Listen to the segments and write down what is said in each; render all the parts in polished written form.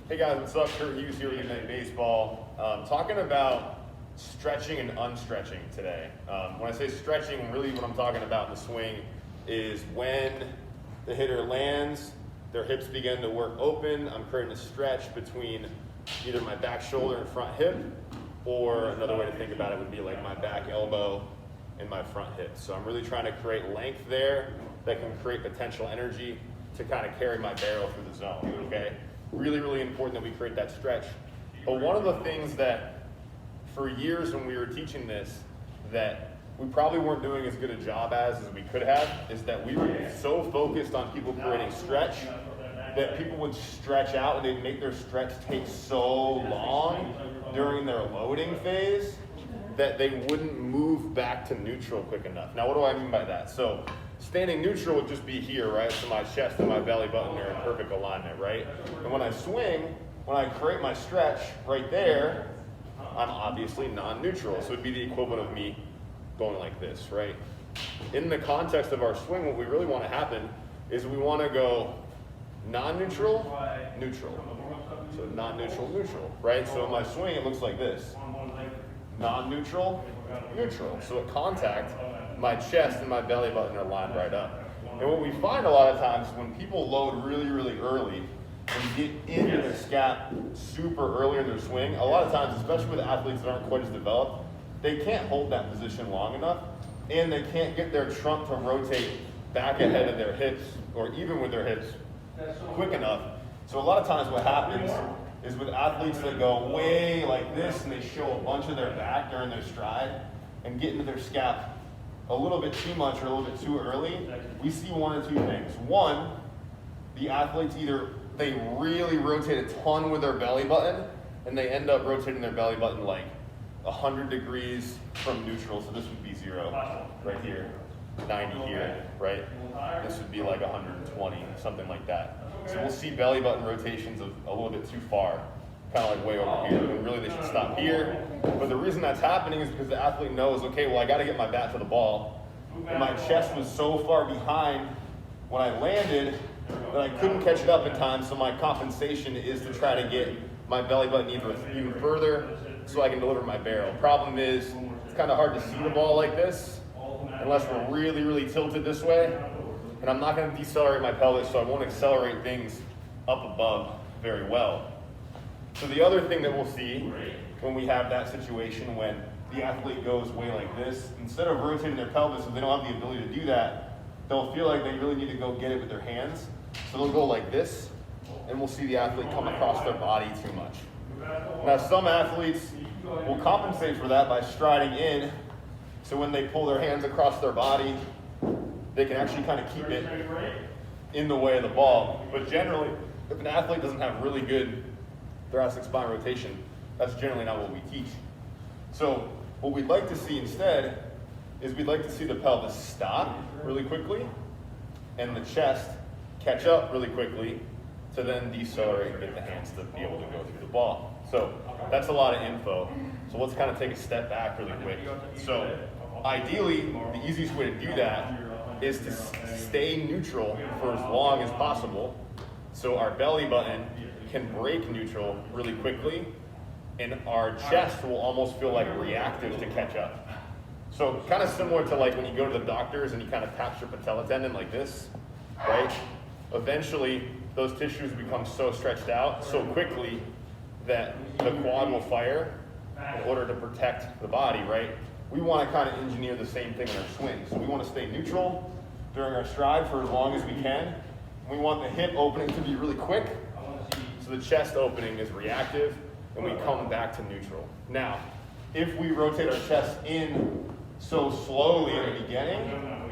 Hey guys, what's up? Kurt Hughes here with Ignite Baseball. Talking about stretching and unstretching today. When I say stretching, really what I'm talking about in the swing is when the hitter lands, their hips begin to work open. I'm creating a stretch between either my back shoulder and front hip, or another way to think about it would be like my back elbow and my front hip. So I'm really trying to create length there that can create potential energy to kind of carry my barrel through the zone, okay? Really, really important that we create that stretch. But one of the things that for years when we were teaching this that we probably weren't doing as good a job as we could have is that we were so focused on people creating stretch that people would stretch out and they'd make their stretch take so long during their loading phase that they wouldn't move back to neutral quick enough. Now, what do I mean by that? So standing neutral would just be here, right? So my chest and my belly button are in perfect alignment, right? And when I swing, when I create my stretch right there, I'm obviously non-neutral. So it'd be the equivalent of me going like this, right? In the context of our swing, what we really want to happen is we want to go non-neutral, neutral. So non-neutral, neutral, right? So in my swing, it looks like this. Non-neutral, neutral. So at contact, my chest and my belly button are lined right up. And what we find a lot of times when people load really, really early and get into their scap super early in their swing, a lot of times, especially with athletes that aren't quite as developed, they can't hold that position long enough and they can't get their trunk to rotate back ahead of their hips or even with their hips quick enough. So a lot of times what happens is with athletes that go way like this and they show a bunch of their back during their stride and get into their scap a little bit too much or a little bit too early, we see one or two things. One, the athletes either they really rotate a ton with their belly button and they end up rotating their belly button like 100 degrees from neutral. So this would be 0 right here, 90 here, right? This would be like 120, something like that. So we'll see belly button rotations of a little bit too far, kind of like way over here, when really they should stop here. But the reason that's happening is because the athlete knows, okay, well, I got to get my bat to the ball. And my chest was so far behind when I landed that I couldn't catch it up in time, so my compensation is to try to get my belly button even further so I can deliver my barrel. Problem is, it's kind of hard to see the ball like this unless we're really, really tilted this way. And I'm not going to decelerate my pelvis, so I won't accelerate things up above very well. So the other thing that we'll see when we have that situation when the athlete goes way like this, instead of rotating their pelvis, if they don't have the ability to do that, they'll feel like they really need to go get it with their hands. So they'll go like this, and we'll see the athlete come across their body too much. Now some athletes will compensate for that by striding in, so when they pull their hands across their body, they can actually kind of keep it in the way of the ball. But generally, if an athlete doesn't have really good thoracic spine rotation, that's generally not what we teach. So what we'd like to see instead is we'd like to see the pelvis stop really quickly and the chest catch up really quickly to then decelerate and get the hands to be able to go through the ball. So that's a lot of info. So let's kind of take a step back really quick. So ideally, the easiest way to do that is to stay neutral for as long as possible so our belly button can break neutral really quickly and our chest will almost feel like reactive to catch up. So kind of similar to like when you go to the doctors and you kind of tap your patella tendon like this, right? Eventually those tissues become so stretched out so quickly that the quad will fire in order to protect the body, right? We want to kind of engineer the same thing in our swing. So we want to stay neutral during our stride for as long as we can. We want the hip opening to be really quick, so the chest opening is reactive, and we come back to neutral. Now, if we rotate our chest in so slowly in the beginning,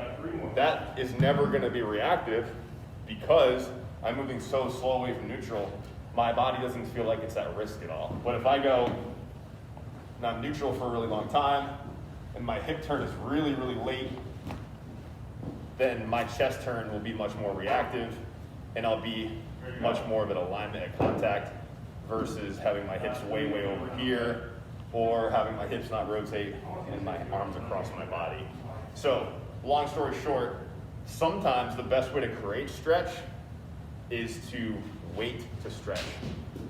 that is never going to be reactive because I'm moving so slow away from neutral, my body doesn't feel like it's at risk at all. But if I go non-neutral for a really long time, and my hip turn is really, really late, then my chest turn will be much more reactive, and I'll be much more of an alignment at contact versus having my hips way, way over here, or having my hips not rotate and my arms across my body. So, long story short, sometimes the best way to create stretch is to wait to stretch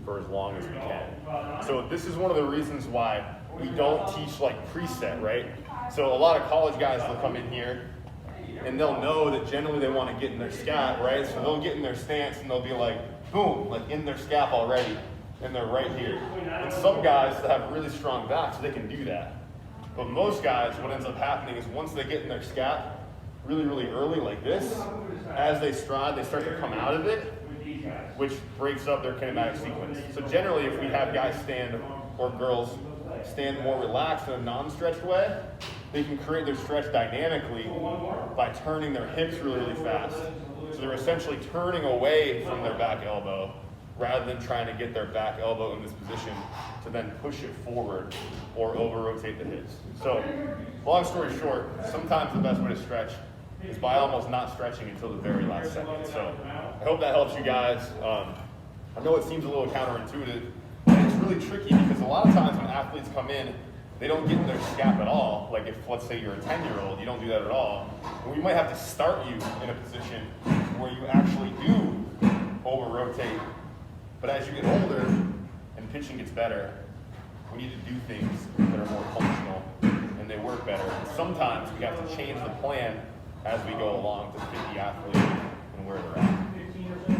for as long as we can. So this is one of the reasons why we don't teach like preset, right? So a lot of college guys will come in here and they'll know that generally they want to get in their scap, right? So they'll get in their stance and they'll be like, boom, like in their scap already, and they're right here. And some guys that have really strong backs, they can do that. But most guys, what ends up happening is once they get in their scap really, really early like this, as they stride, they start to come out of it, which breaks up their kinematic sequence. So generally, if we have guys stand, or girls stand more relaxed in a non-stretched way, they can create their stretch dynamically by turning their hips really, really fast. So they're essentially turning away from their back elbow rather than trying to get their back elbow in this position to then push it forward or over-rotate the hips. So long story short, sometimes the best way to stretch is by almost not stretching until the very last second. So I hope that helps you guys. I know it seems a little counterintuitive, and it's really tricky because a lot of times when athletes come in, they don't get in their scap at all. Like if, let's say you're a 10-year-old, you don't do that at all. And we might have to start you in a position where you actually do over-rotate. But as you get older and pitching gets better, we need to do things that are more functional and they work better. And sometimes we have to change the plan as we go along to fit the athlete and where they're at.